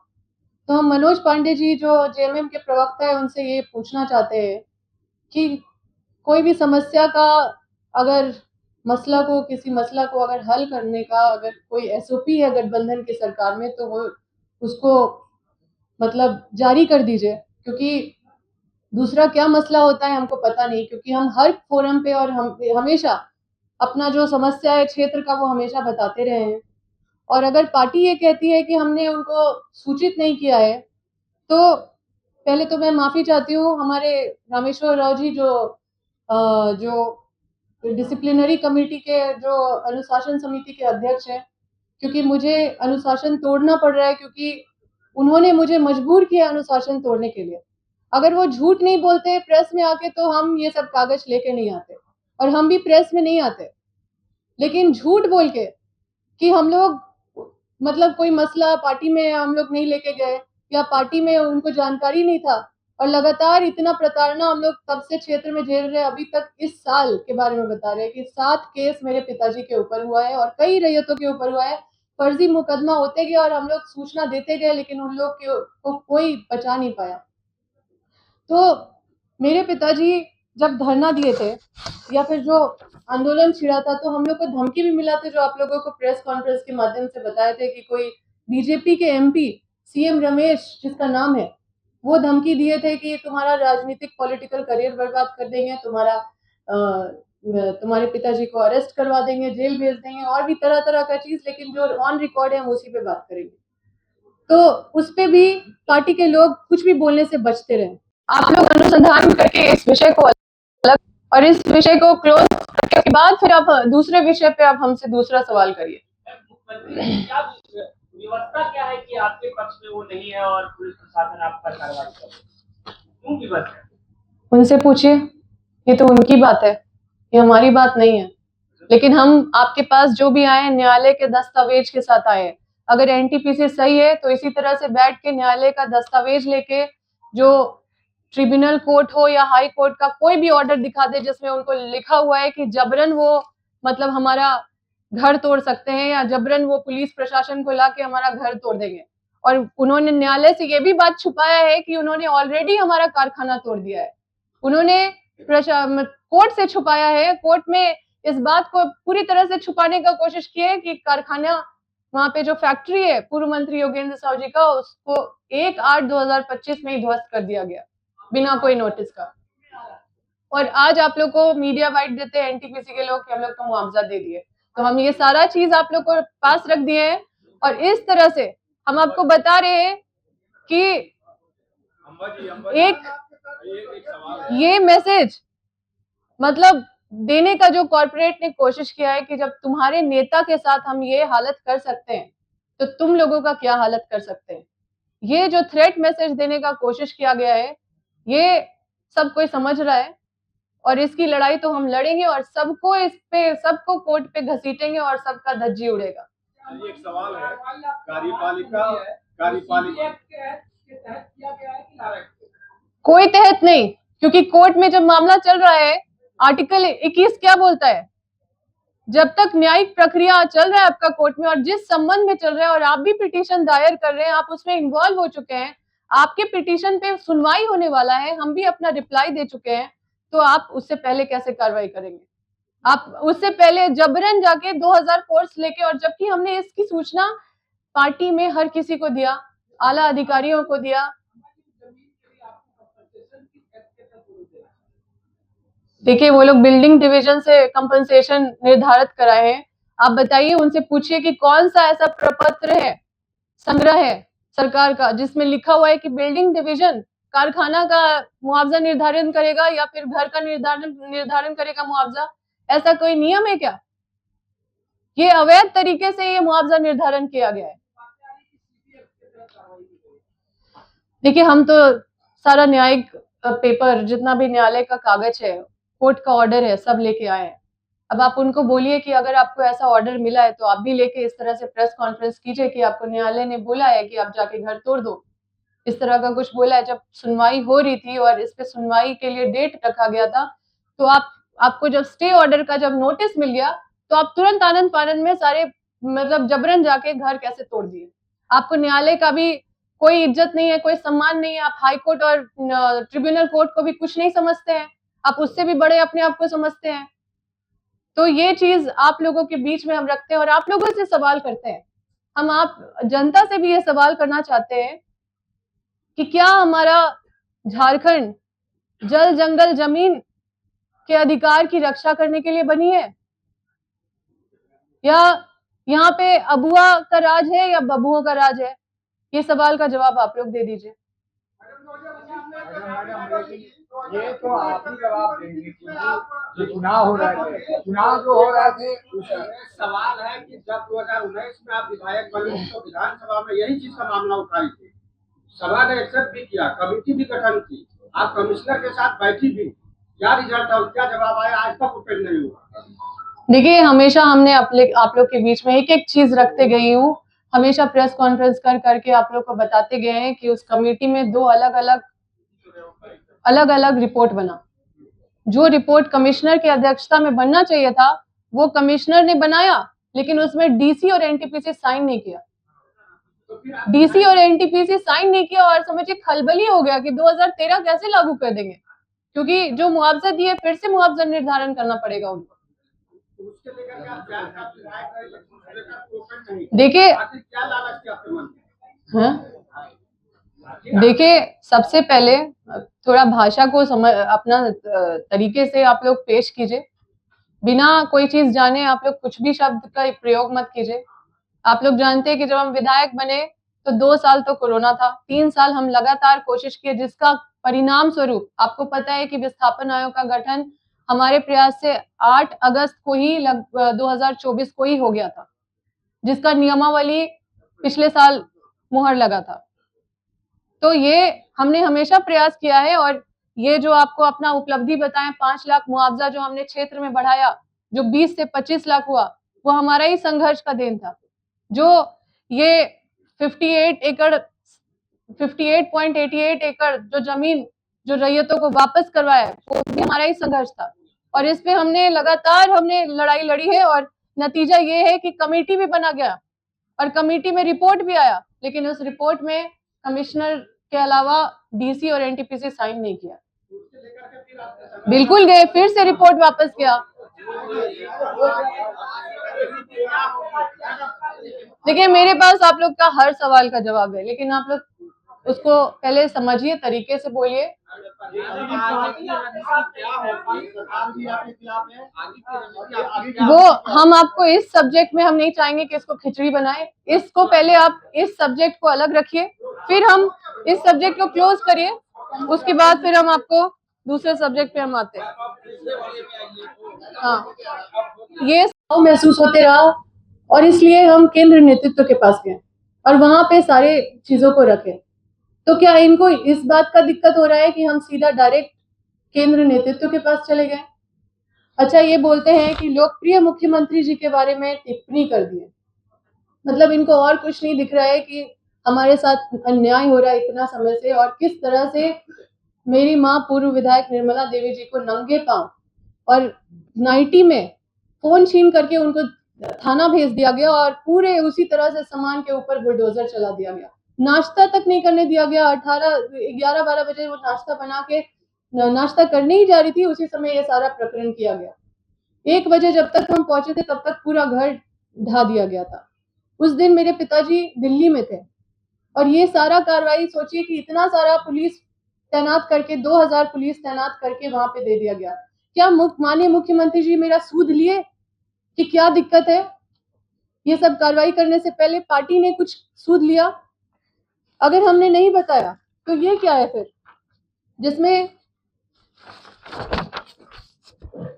तो हम मनोज पांडे जी जो जेएमएम के प्रवक्ता है उनसे ये पूछना चाहते हैं कि कोई भी समस्या का अगर किसी मसला को अगर हल करने का अगर कोई एसओपी है गठबंधन की सरकार में तो वो उसको मतलब जारी कर दीजिए, क्योंकि दूसरा क्या मसला होता है हमको पता नहीं। क्योंकि हम हर फोरम पे और हम हमेशा अपना जो समस्या है क्षेत्र का वो हमेशा बताते रहे हैं। और अगर पार्टी ये कहती है कि हमने उनको सूचित नहीं किया है, तो पहले तो मैं माफी चाहती हूँ हमारे रामेश्वर राव जी जो डिसिप्लिनरी कमेटी के जो अनुशासन समिति के अध्यक्ष हैं, क्योंकि मुझे अनुशासन तोड़ना पड़ रहा है, क्योंकि उन्होंने मुझे मजबूर किया अनुशासन तोड़ने के लिए। अगर वो झूठ नहीं बोलते प्रेस में आके तो हम ये सब कागज लेके नहीं आते और हम भी प्रेस में नहीं आते। लेकिन झूठ बोल के कि हम लोग मतलब कोई मसला पार्टी में हम लोग नहीं लेके गए या पार्टी में उनको जानकारी नहीं था, और लगातार इतना प्रताड़ना हम लोग तब से क्षेत्र में झेल रहे हैं। अभी तक इस साल के बारे में बता रहे हैं कि 7 केस मेरे पिताजी के ऊपर हुआ है और कई रैयतों के ऊपर हुआ है। फर्जी मुकदमा होते गए और हम लोग सूचना देते गए, लेकिन उन लोग को कोई बचा नहीं पाया। तो मेरे पिताजी जब धरना दिए थे या फिर जो आंदोलन छिड़ा था, तो हम लोग को धमकी भी मिला था, जो आप लोगों को प्रेस कॉन्फ्रेंस के माध्यम से बताए थे कि कोई बीजेपी के एमपी सीएम रमेश जिसका नाम है, वो धमकी दिए थे कि तुम्हारा राजनीतिक पॉलिटिकल करियर बर्बाद कर देंगे, तुम्हारे पिताजी को अरेस्ट करवा देंगे, जेल भेज देंगे और भी तरह तरह का चीज। लेकिन जो ऑन रिकॉर्ड है हम उसी पे बात करेंगे। तो उस पे भी पार्टी के लोग कुछ भी बोलने से बचते रहे। आप लोग अनुसंधान करके इस विषय को अलग और इस विषय को क्लोज करने के बाद फिर आप दूसरे विषय पे आप हमसे दूसरा सवाल करिए। व्यवस्था क्या है कि आपके पक्ष में वो नहीं है और पुलिस प्रशासन आप पर कार्रवाई कर रहा है? क्यों विवश है? उनसे पूछिए, ये तो उनकी बात है, ये हमारी बात नहीं है। लेकिन हम आपके पास जो भी आए न्यायालय के दस्तावेज के साथ आए। अगर एनटीपीसी सही है तो इसी तरह से बैठ के न्यायालय का दस्तावेज लेके, जो ट्रिब्यूनल कोर्ट हो या हाई कोर्ट का कोई भी ऑर्डर दिखा दे जिसमें उनको लिखा हुआ है कि जबरन वो मतलब हमारा घर तोड़ सकते हैं या जबरन वो पुलिस प्रशासन को लाके हमारा घर तोड़ देंगे। और उन्होंने न्यायालय से ये भी बात छुपाया है कि उन्होंने ऑलरेडी हमारा कारखाना तोड़ दिया है। उन्होंने कोर्ट से छुपाया है, कोर्ट में इस बात को पूरी तरह से छुपाने का कोशिश की है कि कारखाना वहां पे जो फैक्ट्री है पूर्व मंत्री योगेंद्र साहु जी का, उसको 1/8/2025 में ही ध्वस्त कर दिया गया बिना कोई नोटिस का। और आज आप लोग को मीडिया वाइट देते हैं एनटीपीसी के लोग कि हम लोग को मुआवजा दे दिए। तो हम ये सारा चीज आप लोग को पास रख दिए हैं और इस तरह से हम आपको बता रहे हैं कि एक ये मैसेज मतलब देने का जो कॉर्पोरेट ने कोशिश किया है कि जब तुम्हारे नेता के साथ हम ये हालत कर सकते हैं तो तुम लोगों का क्या हालत कर सकते हैं। ये जो थ्रेट मैसेज देने का कोशिश किया गया है ये सब कोई समझ रहा है और इसकी लड़ाई तो हम लड़ेंगे और सबको इस पे सबको कोर्ट पे घसीटेंगे और सबका धज्जी उड़ेगा। एक सवाल है, कार्यपालिका कोई तहत नहीं, क्योंकि कोर्ट में जब मामला चल रहा है आर्टिकल 21 क्या बोलता है, जब तक न्यायिक प्रक्रिया चल रहा है आपका कोर्ट में और जिस संबंध में चल रहा है और आप भी पिटीशन दायर कर रहे हैं, आप उसमें इन्वॉल्व हो चुके हैं, आपके पिटीशन पे सुनवाई होने वाला है, हम भी अपना रिप्लाई दे चुके हैं, तो आप उससे पहले कैसे कार्रवाई करेंगे। आप उससे पहले जबरन जाके 2000 फोर्स लेके, और जबकि हमने इसकी सूचना पार्टी में हर किसी को दिया, आला अधिकारियों को दिया। देखिए वो लोग बिल्डिंग डिवीजन से कंपनसेशन निर्धारित कराए हैं, आप बताइए, उनसे पूछिए कि कौन सा ऐसा प्रपत्र है, संग्रह है सरकार का जिसमें लिखा हुआ है कि बिल्डिंग डिवीजन कारखाना का मुआवजा निर्धारण करेगा या फिर घर का निर्धारण करेगा मुआवजा। ऐसा कोई नियम है क्या? ये अवैध तरीके से ये मुआवजा निर्धारण किया गया है। देखिए हम तो सारा न्यायिक पेपर, जितना भी न्यायालय का कागज है, कोर्ट का ऑर्डर है, सब लेके आए हैं। अब आप उनको बोलिए कि अगर आपको ऐसा ऑर्डर मिला है तो आप भी लेके इस तरह से प्रेस कॉन्फ्रेंस कीजिए कि आपको न्यायालय ने बोला है कि आप जाके घर तोड़ दो, इस तरह का कुछ बोला है। जब सुनवाई हो रही थी और इस पे सुनवाई के लिए डेट रखा गया था, तो आपको जब स्टे ऑर्डर का जब नोटिस मिल गया तो आप तुरंत आनंद फानंद में सारे मतलब जबरन जाके घर कैसे तोड़ दिए। आपको न्यायालय का भी कोई इज्जत नहीं है, कोई सम्मान नहीं है, आप हाई कोर्ट और ट्रिब्यूनल कोर्ट को भी कुछ नहीं समझते हैं, आप उससे भी बड़े अपने आप को समझते हैं। तो ये चीज आप लोगों के बीच में हम रखते हैं और आप लोगों से सवाल करते हैं। हम आप जनता से भी ये सवाल करना चाहते हैं कि क्या हमारा झारखंड जल जंगल जमीन के अधिकार की रक्षा करने के लिए बनी है, या यहाँ पे अबुआ का राज है या बबुओं का राज है? ये सवाल का जवाब आप लोग दे दीजिए। ये तो आप ही जवाब देंगे क्योंकि जो चुनाव हो रहे थे, चुनाव जो हो रहे थे उसमें सवाल है कि जब 2019 में आप विधायक बने तो विधानसभा में यही चीज का मामला उठाई थी, सभा ने एक्सेप्ट भी किया, कमेटी भी गठन की, आप कमिश्नर के साथ बैठी भी, क्या रिजल्ट था, क्या जवाब आया, आज तक ओपन नहीं हुआ। देखिए हमेशा हमने आप लोग के बीच में एक एक चीज रखते गई हूँ, हमेशा प्रेस कॉन्फ्रेंस करके आप लोग को बताते गए हैं कि उस कमेटी में 2 अलग अलग रिपोर्ट बना। जो रिपोर्ट कमिश्नर की अध्यक्षता में बनना चाहिए था वो कमिश्नर ने बनाया, लेकिन उसमें डीसी और एनटीपीसी साइन नहीं किया। डीसी और एनटीपीसी साइन नहीं किया और समझिए खलबली हो गया कि 2013 कैसे लागू कर देंगे, क्योंकि जो मुआवजा दिए फिर से मुआवजा निर्धारण करना पड़ेगा उनको। देखिए देखिए सबसे पहले थोड़ा भाषा को अपना तरीके से आप लोग पेश कीजिए, बिना कोई चीज जाने आप लोग कुछ भी शब्द का प्रयोग मत कीजिए। आप लोग जानते हैं कि जब हम विधायक बने तो 2 साल तो कोरोना था, 3 साल हम लगातार कोशिश किए, जिसका परिणाम स्वरूप आपको पता है कि विस्थापन आयोग का गठन हमारे प्रयास से 8 अगस्त को ही 2024 को ही हो गया था, जिसका नियमावली पिछले साल मुहर लगा था। तो ये हमने हमेशा प्रयास किया है और ये जो आपको अपना उपलब्धि बताएं, 5 लाख मुआवजा जो हमने क्षेत्र में बढ़ाया, जो 20 से 25 लाख हुआ, वो हमारा ही संघर्ष का देन था। जो ये 58.88 एकड़ जो जमीन जो रैयतों को वापस करवाया वो भी हमारा ही संघर्ष था और इस पे हमने लगातार लड़ाई लड़ी है और नतीजा ये है कि कमेटी भी बना गया और कमेटी में रिपोर्ट भी आया, लेकिन उस रिपोर्ट में कमिश्नर के अलावा डीसी और एनटीपीसी साइन नहीं किया। बिल्कुल गए, फिर से रिपोर्ट वापस किया। देखिए मेरे पास आप लोग का हर सवाल का जवाब है, लेकिन आप लोग उसको पहले समझिए, तरीके से बोलिए वो हम आपको इस सब्जेक्ट में हम नहीं चाहेंगे कि इसको खिचड़ी बनाए। इसको पहले आप इस सब्जेक्ट को अलग रखिए, फिर हम इस सब्जेक्ट को क्लोज करिए, उसके बाद फिर हम आपको दूसरे सब्जेक्ट पे हम आते हैं। हाँ, ये महसूस होते रहा और इसलिए हम केंद्र नेतृत्व के पास गए और वहां पे सारे चीजों को रखे। तो क्या इनको इस बात का दिक्कत हो रहा है कि हम सीधा डायरेक्ट केंद्र नेतृत्व के पास चले गए? अच्छा, ये बोलते हैं कि लोकप्रिय मुख्यमंत्री जी के बारे में टिप्पणी कर दी है। मतलब इनको और कुछ नहीं दिख रहा है कि हमारे साथ अन्याय हो रहा है इतना समय से, और किस तरह से मेरी माँ पूर्व विधायक निर्मला देवी जी को नंगे पांव और नाइटी में फोन छीन करके उनको थाना भेज दिया गया और पूरे उसी तरह से सामान के ऊपर बुलडोजर चला दिया गया। नाश्ता तक नहीं करने दिया गया। 11-12 बजे वो नाश्ता बना के नाश्ता करने ही जा रही थी, उसी समय ये सारा प्रकरण किया गया। 1 बजे जब तक हम पहुंचे थे तब तक पूरा घर ढा दिया गया था। उस दिन मेरे पिताजी दिल्ली में थे और ये सारा कार्रवाई सोचिए कि इतना सारा पुलिस तैनात करके 2000 पुलिस तैनात करके वहां पे दे दिया गया। क्या माननीय मुख्यमंत्री जी मेरा सूद लिए कि क्या दिक्कत है? ये सब कार्रवाई करने से पहले पार्टी ने कुछ सूद लिया? अगर हमने नहीं बताया तो ये क्या है फिर, जिसमें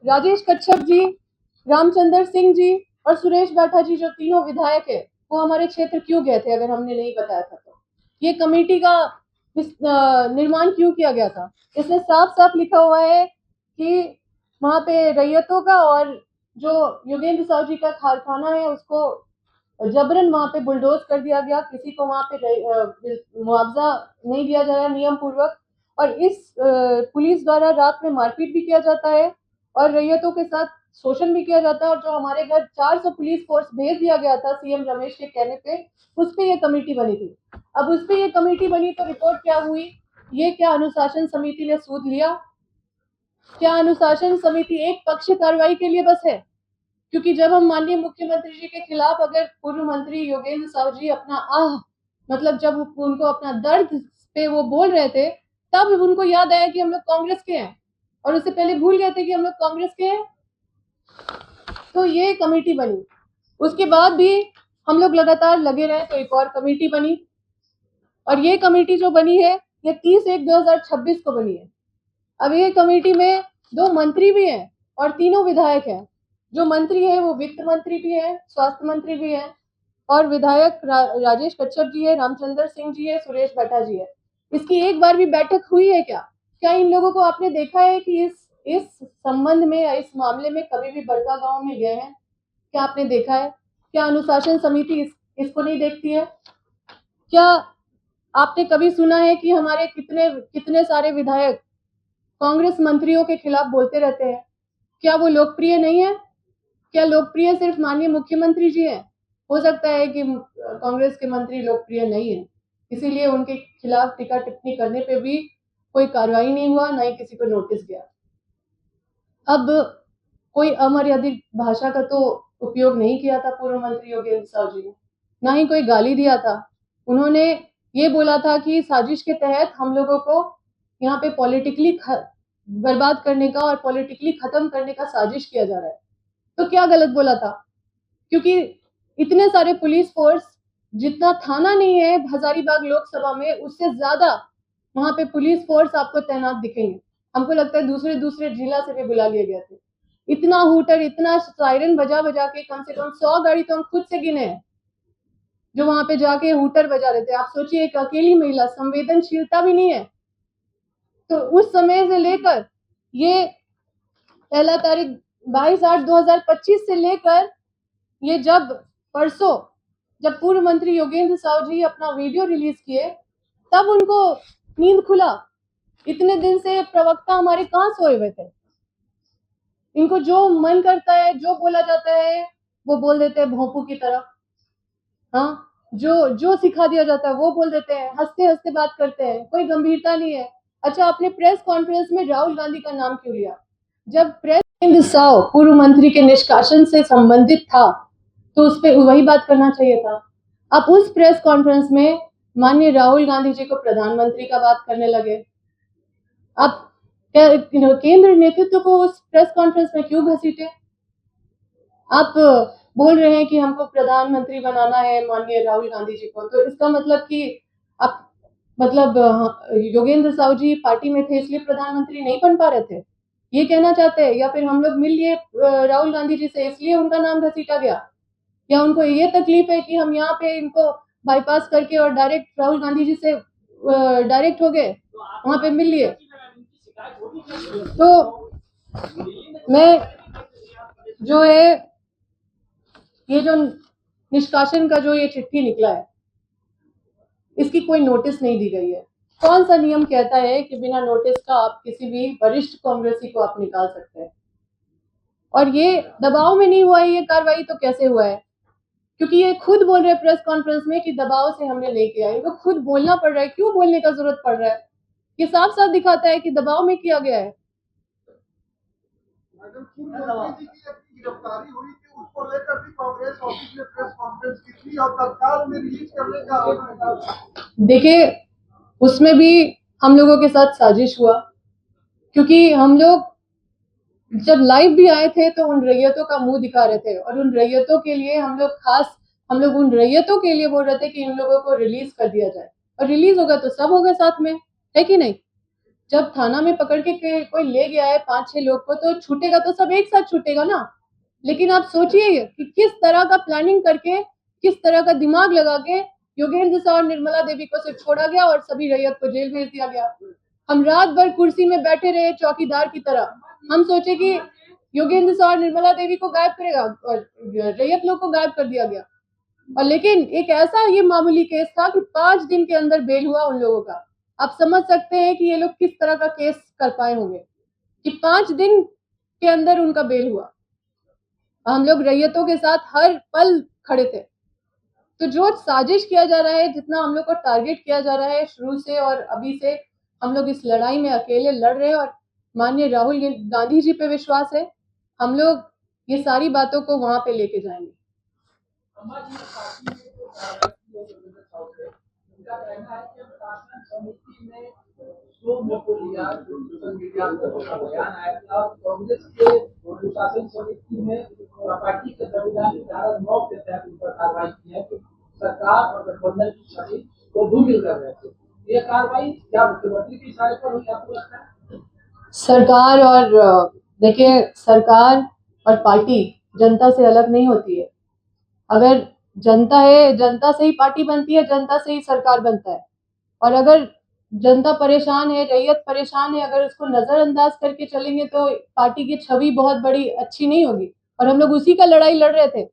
राजेश कच्छप जी, रामचंद्र सिंह जी और सुरेश बैठा जी जो तीनों विधायक है वो हमारे क्षेत्र क्यों गए थे अगर हमने नहीं बताया था? तो ये कमेटी का निर्माण क्यों किया गया था? इसमें साफ साफ लिखा हुआ है कि वहां पे रैयतों का और जो योगेंद्र साहु जी का कारखाना है उसको जबरन वहां पे बुलडोज कर दिया गया। किसी को वहां पे मुआवजा नहीं दिया जा रहा नियम पूर्वक, और इस पुलिस द्वारा रात में मारपीट भी किया जाता है और रैयतों के साथ शोषण भी किया जाता है। और जो हमारे घर 400 पुलिस फोर्स भेज दिया गया था सीएम रमेश के कहने पे, उस पे ये कमेटी बनी थी। अब उस पे ये कमेटी बनी तो रिपोर्ट क्या हुई? ये क्या अनुशासन समिति ने सूद लिया? क्या अनुशासन समिति एक पक्ष कार्रवाई के लिए बस है? क्योंकि जब हम माननीय मुख्यमंत्री जी के खिलाफ अगर पूर्व मंत्री योगेंद्र साहु जी अपना मतलब जब उनको अपना दर्द पे वो बोल रहे थे तब उनको याद आया कि हम लोग कांग्रेस के हैं, और उससे पहले भूल गए थे कि हम लोग कांग्रेस के हैं। तो ये कमेटी बनी, उसके बाद भी हम लोग लगातार लगे रहे तो एक और कमेटी बनी, और ये कमेटी जो बनी है ये 30/1/2026 को बनी है। अब ये कमेटी में 2 मंत्री भी हैं और तीनों विधायक हैं। जो मंत्री है वो वित्त मंत्री भी है, स्वास्थ्य मंत्री भी है, और विधायक राजेश कच्छप जी है, रामचंद्र सिंह जी है, सुरेश बैठा जी है। इसकी एक बार भी बैठक हुई है क्या? क्या इन लोगों को आपने देखा है कि इस संबंध में या इस मामले में कभी भी बड़का गांव में गए हैं? क्या आपने देखा है? क्या अनुशासन समिति इसको नहीं देखती है? क्या आपने कभी सुना है कि हमारे कितने सारे विधायक कांग्रेस मंत्रियों के खिलाफ बोलते रहते हैं? क्या वो लोकप्रिय नहीं है? क्या लोकप्रिय सिर्फ माननीय मुख्यमंत्री जी हैं? हो सकता है कि कांग्रेस के मंत्री लोकप्रिय नहीं है, इसीलिए उनके खिलाफ टीका टिप्पणी करने पे भी कोई कार्रवाई नहीं हुआ, ना ही किसी को नोटिस गया। अब कोई अमर्यादित भाषा का तो उपयोग नहीं किया था पूर्व मंत्री योगेंद्र साहु जी ने, ना ही कोई गाली दिया था। उन्होंने ये बोला था कि साजिश के तहत हम लोगों को यहाँ पे पॉलिटिकली बर्बाद करने का और पॉलिटिकली खत्म करने का साजिश किया जा रहा है। तो क्या गलत बोला था? क्योंकि इतने सारे पुलिस फोर्स, जितना थाना नहीं है हजारीबाग लोकसभा में, उससे ज्यादा वहां पे पुलिस फोर्स आपको तैनात दिखेंगे। हमको लगता है दूसरे जिला से भी बुला लिए गए थे। इतना हूटर, इतना सायरन बजा बजा के कम से कम 100 गाड़ी तो हम खुद से गिने हैं जो वहां पे जाके हूटर बजा रहे थे। आप सोचिए, एक अकेली महिला, संवेदनशीलता भी नहीं है। तो उस समय से लेकर ये पहला तारीख 22/8/2025 से लेकर ये जब परसों जब पूर्व मंत्री योगेंद्र साहु जी अपना वीडियो रिलीज किए तब उनको नींद खुला। इतने दिन से प्रवक्ता हमारे कहाँ सोए हुए थे? इनको जो मन करता है, जो बोला जाता है वो बोल देते हैं भोंपू की तरह। हाँ, जो सिखा दिया जाता है वो बोल देते हैं, हंसते हंसते बात करते हैं, कोई गंभीरता नहीं है। अच्छा, आपने प्रेस कॉन्फ्रेंस में राहुल गांधी का नाम क्यों लिया? जब योगेंद्र साहु पूर्व मंत्री के निष्कासन से संबंधित था तो उस पर वही बात करना चाहिए था। आप उस प्रेस कॉन्फ्रेंस में माननीय राहुल गांधी जी को प्रधानमंत्री का बात करने लगे। आप केंद्र नेतृत्व को उस प्रेस कॉन्फ्रेंस में क्यों घसीटे? आप बोल रहे हैं कि हमको प्रधानमंत्री बनाना है माननीय राहुल गांधी जी को, तो इसका मतलब कि आप मतलब योगेंद्र साहु जी पार्टी में थे इसलिए प्रधानमंत्री नहीं बन पा रहे थे, ये कहना चाहते हैं? या फिर हम लोग मिल लिए राहुल गांधी जी से इसलिए उनका नाम घसीटा गया? या उनको ये तकलीफ है कि हम यहाँ पे इनको बाईपास करके और डायरेक्ट राहुल गांधी जी से डायरेक्ट हो गए, वहां पे मिल लिए? तो मैं जो है ये जो निष्कासन का जो ये चिट्ठी निकला है, इसकी कोई नोटिस नहीं दी गई है। कौन सा नियम कहता है कि बिना नोटिस का आप किसी भी वरिष्ठ कांग्रेसी को आप निकाल सकते हैं? और ये दबाव में नहीं हुआ है ये कार्रवाई, तो कैसे हुआ है? क्योंकि ये खुद बोल रहे हैं प्रेस कॉन्फ्रेंस में कि दबाव से हमने नहीं किया है। इनको खुद बोलना पड़ रहा है, क्यों बोलने का जरूरत पड़ रहा है? ये साफ साफ दिखाता है कि दबाव में किया गया है। मैडम, पूर्व मंत्री जी की अपनी गिरफ्तारी हुई थी, उसको लेकर भी कांग्रेस ऑफिस में प्रेस कॉन्फ्रेंस की थी और तत्काल में रिलीज करने का आरोप लगा। देखिए, उसमें भी हम लोगों के साथ साजिश हुआ, क्योंकि हम लोग जब लाइव भी आए थे तो उन रैयतों का मुंह दिखा रहे थे और उन रैयतों के लिए हम लोग उन रैयतों के लिए बोल रहे थे कि इन लोगों को रिलीज कर दिया जाए, और रिलीज होगा तो सब होगा साथ में, है कि नहीं? जब थाना में पकड़ के कोई ले गया है 5-6 लोग को, तो छूटेगा तो सब एक साथ छूटेगा ना। लेकिन आप सोचिए कि किस तरह का प्लानिंग करके, किस तरह का दिमाग लगा के योगेंद्र साहु और निर्मला देवी को सिर्फ छोड़ा गया और सभी रैयत को जेल भेज दिया गया। हम रात भर कुर्सी में बैठे रहे चौकीदार की तरह। हम सोचे कि योगेंद्र साहु और निर्मला देवी को गायब करेगा और रैयत लोग को गायब कर दिया गया। और लेकिन एक ऐसा ये मामूली केस था कि 5 दिन के अंदर बेल हुआ उन लोगों का। आप समझ सकते हैं कि ये लोग किस तरह का केस कर पाए होंगे कि 5 दिन के अंदर उनका बेल हुआ। हम लोग रैयतों के साथ हर पल खड़े थे। तो जो साजिश किया जा रहा है, जितना हम लोग को टारगेट किया जा रहा है शुरू से और अभी से, हम लोग इस लड़ाई में अकेले लड़ रहे हैं और माननीय राहुल गांधी जी पे विश्वास है। हम लोग ये सारी बातों को वहां पे लेके जाएंगे। कांग्रेस के अनुशासन समिति ने पार्टी के संविधान की धारा 9 के तहत उन पर कार्रवाई की है कि सरकार और गठबंधन की छवि को धूमिल कर रहे थे। ये कार्रवाई क्या मुख्यमंत्री के इशारे पर हुई, आपको लगता है? सरकार और देखिए, सरकार और पार्टी जनता से अलग नहीं होती है। अगर जनता है, जनता से ही पार्टी बनती है, जनता से ही सरकार बनता है। और अगर जनता परेशान है, रैयत परेशान है, अगर उसको नजरअंदाज करके चलेंगे तो पार्टी की छवि बहुत बड़ी अच्छी नहीं होगी। और हम लोग उसी का लड़ाई लड़ रहे थे।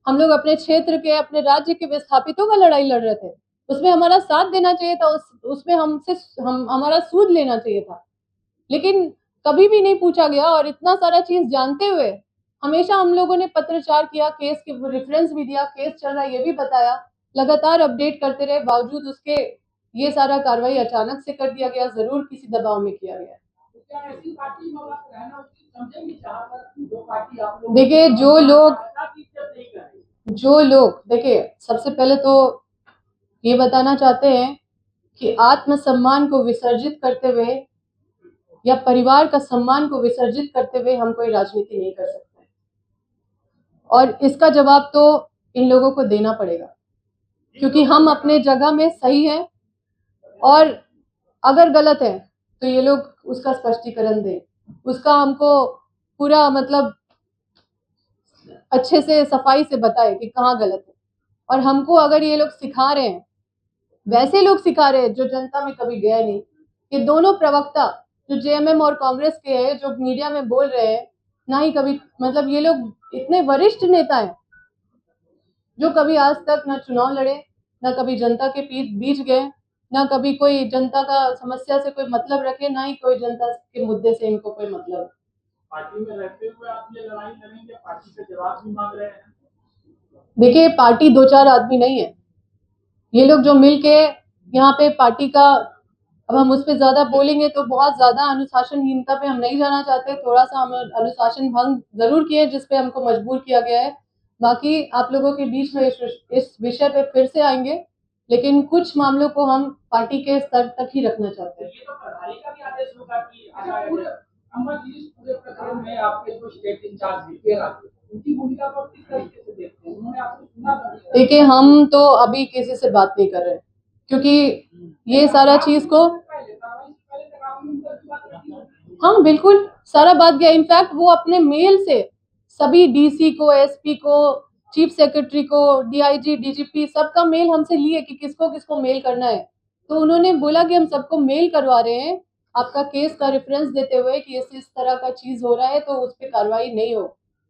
हम लोग अपने क्षेत्र के, अपने राज्य के विस्थापितों का लड़ाई लड़ रहे थे। उसमें हमारा साथ देना चाहिए था, उसमें हमारा सूद लेना चाहिए था। लेकिन कभी भी नहीं पूछा गया। और इतना सारा चीज जानते हुए हमेशा हम लोगों ने पत्रचार किया, केस के रेफरेंस भी दिया, केस चल रहा है ये भी बताया, लगातार अपडेट करते रहे। बावजूद उसके ये सारा कार्रवाई अचानक से कर दिया गया, जरूर किसी दबाव में किया गया। देखिए, जो लोग देखिए, सबसे पहले तो ये बताना चाहते हैं कि आत्मसम्मान को विसर्जित करते हुए या परिवार का सम्मान को विसर्जित करते हुए हम कोई राजनीति नहीं कर सकते। और इसका जवाब तो इन लोगों को देना पड़ेगा, क्योंकि हम अपने जगह में सही हैं और अगर गलत है तो ये लोग उसका स्पष्टीकरण दें, उसका हमको पूरा मतलब अच्छे से सफाई से बताए कि कहाँ गलत है। और हमको अगर ये लोग सिखा रहे हैं, वैसे लोग सिखा रहे हैं जो जनता में कभी गए नहीं। ये दोनों प्रवक्ता जो जेएमएम और कांग्रेस के हैं, जो मीडिया में बोल रहे हैं, ना ही कभी मतलब ये लोग इतने वरिष्ठ नेता हैं जो कभी आज तक ना चुनाव लड़े, ना कभी जनता के बीच गए, ना कभी कोई जनता का समस्या से कोई मतलब रखे, ना ही कोई जनता के मुद्दे से इनको कोई मतलब। पार्टी में रहते हुए आप ये लड़ाई लड़ेंगे, पार्टी से जवाब भी मांग रहे हैं। देखिए, पार्टी 2-4 आदमी नहीं है। ये लोग जो मिलके यहाँ पे पार्टी का, अब हम उस पर ज्यादा बोलेंगे तो बहुत ज्यादा अनुशासनहीनता पे हम नहीं जाना चाहते। थोड़ा सा हम अनुशासन भंग जरूर किए जिसपे हमको मजबूर किया गया है। बाकी आप लोगों के बीच में इस विषय पे फिर से आएंगे, लेकिन कुछ मामलों को हम पार्टी के स्तर तक ही रखना चाहते हैं। ये तो प्रभारी का भी आदेश होगा कि पूरे अम्मा जी इस पूरे प्रकरण में आपके जो स्टेट इंचार्ज उनकी भूमिका को किस तरीके से देखते हैं? उन्होंने आपको सुना था? देखिए, हम तो अभी किसी से बात नहीं कर रहे क्योंकि ये सारा चीज को हाँ बिल्कुल सारा बात गया। इनफैक्ट वो अपने मेल से सभी डीसी को, एसपी को, चीफ सेक्रेटरी को, डीआईजी, डीजीपी सबका मेल हमसे लिए कि किसको किसको मेल करना है। तो उन्होंने बोला कि हम सबको मेल करवा रहे हैं आपका केस का रेफरेंस देते हुए कि इस तरह का चीज हो रहा है तो उस पर कार्रवाई नहीं हो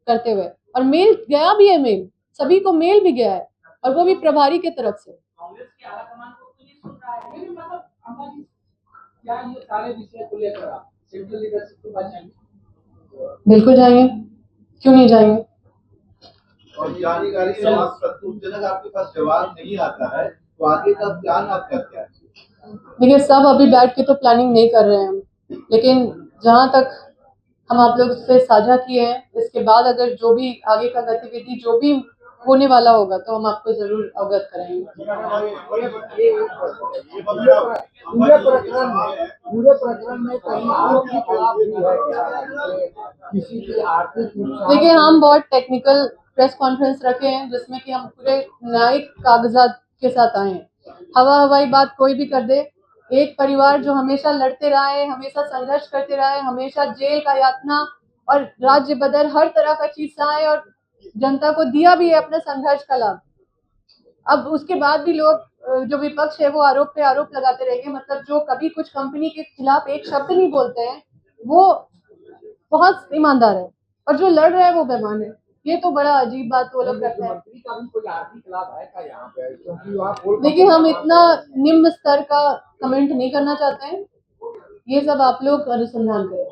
करते हुए। और मेल गया भी है, मेल सभी को मेल भी गया है और वो भी प्रभारी की तरफ से। कांग्रेस की आला कमान को तो नहीं सुन रहा है। लेकिन मतलब अम्मा जी क्या ये सारे विषय को लेकर आप सेंट्रल लीडरशिप के पास जाएंगे? बिल्कुल जाएंगे, क्यों नहीं जाएंगे। और जानकारी संतोषजनक आपके पास जवाब नहीं आता है तो आगे का प्लान आपका क्या है? देखिए, सब अभी बैठ के तो प्लानिंग नहीं कर रहे हैं हम, लेकिन जहां तक हम आप लोग से साझा किए हैं, इसके बाद अगर जो भी आगे का गतिविधि जो भी होने वाला होगा तो हम आपको जरूर अवगत कराएंगे। पूरे प्रकरण में कहीं आर्थिक लाभ भी है क्या? किसी की आर्थिक नुकसान? देखिए, हम बहुत टेक्निकल प्रेस कॉन्फ्रेंस रखे हैं जिसमें कि हम पूरे न्यायिक कागजात के साथ आए हैं। हवाई बात कोई भी कर दे, एक परिवार जो हमेशा लड़ते रहा है, हमेशा संघर्ष करते रहा है, हमेशा जेल का यातना और राज्य बदल हर तरह का चीज सहा है और जनता को दिया भी है अपने संघर्ष का लाभ। अब उसके बाद भी लोग जो विपक्ष है वो आरोप पे आरोप लगाते रहेंगे। मतलब जो कभी कुछ कंपनी के खिलाफ एक शब्द नहीं बोलते हैं वो बहुत ईमानदार है और जो लड़ रहा है वो बेईमान है। ये तो बड़ा अजीब बात वो लोग करते हैं। मंत्री का भी कोई आर्थिक लाभ है क्या यहाँ पे? क्योंकि वहाँ देखिए, हम इतना निम्न स्तर का कमेंट नहीं करना चाहते हैं, ये सब आप लोग अनुसंधान करें।